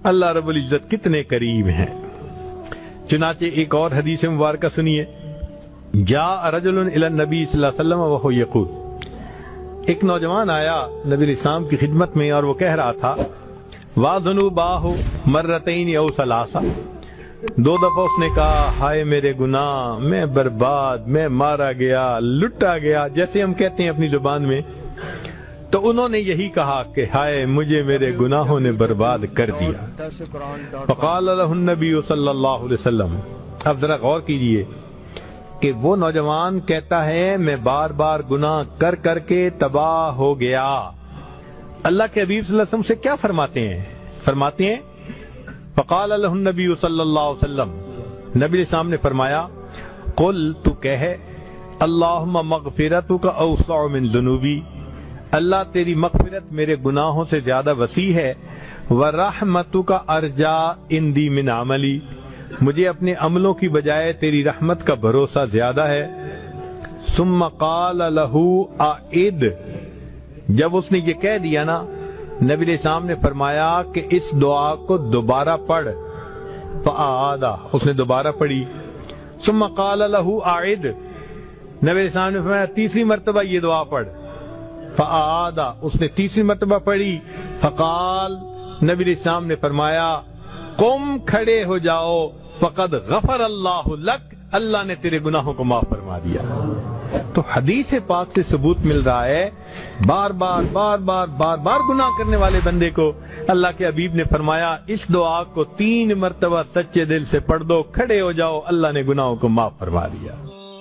اللہ رب العزت کتنے قریب ہیں۔ چنانچہ ایک اور حدیث مبارکہ سنیے، جاء رجل الی النبی صلی اللہ علیہ وسلم وهو یقول، ایک نوجوان آیا نبی الاسلام کی خدمت میں اور وہ کہہ رہا تھا، وَذُنُوبَاهُ مَرَّتَيْنِ أَوْ ثَلَاثَ، 2 دفعہ اس نے کہا ہائے میرے گناہ، میں برباد، میں مارا گیا، لٹا گیا، جیسے ہم کہتے ہیں اپنی زبان میں۔ تو انہوں نے یہی کہا کہ ہائے مجھے میرے گناہوں نے برباد کر دیا۔ فقال له النبی صلی اللہ علیہ وسلم، اب ذرا غور کیجئے کہ وہ نوجوان کہتا ہے میں بار بار گناہ کر کر کے تباہ ہو گیا۔ اللہ کے حبیب صلی اللہ علیہ وسلم سے کیا فرماتے ہیں فقال له النبی صلی اللہ علیہ وسلم، نبی علیہ السلام نے فرمایا، قل تو کہے، اللہم مغفرتک اوسع من ذنوبی، اللہ تیری مغفرت میرے گناہوں سے زیادہ وسیع ہے، ورحمتک ارجا عندی من عملی، مجھے اپنے عملوں کی بجائے تیری رحمت کا بھروسہ زیادہ ہے۔ ثم قال له اعد، جب اس نے یہ کہہ دیا نا، نبی علیہ السلام نے فرمایا کہ اس دعا کو دوبارہ پڑھ۔ فاعاد، اس نے دوبارہ پڑھی۔ ثم قال له اعد، نبی علیہ السلام نے فرمایا تیسری مرتبہ یہ دعا پڑھ۔ فاعاد، اس نے تیسری مرتبہ پڑھی۔ فقال، نبی علیہ السلام نے فرمایا قم، کھڑے ہو جاؤ، فقد غفر اللہ لک، اللہ نے تیرے گناہوں کو معاف فرما دیا۔ تو حدیث پاک سے ثبوت مل رہا ہے بار بار گناہ کرنے والے بندے کو اللہ کے حبیب نے فرمایا اس دعا کو 3 مرتبہ سچے دل سے پڑھ دو، کھڑے ہو جاؤ، اللہ نے گناہوں کو معاف فرما دیا۔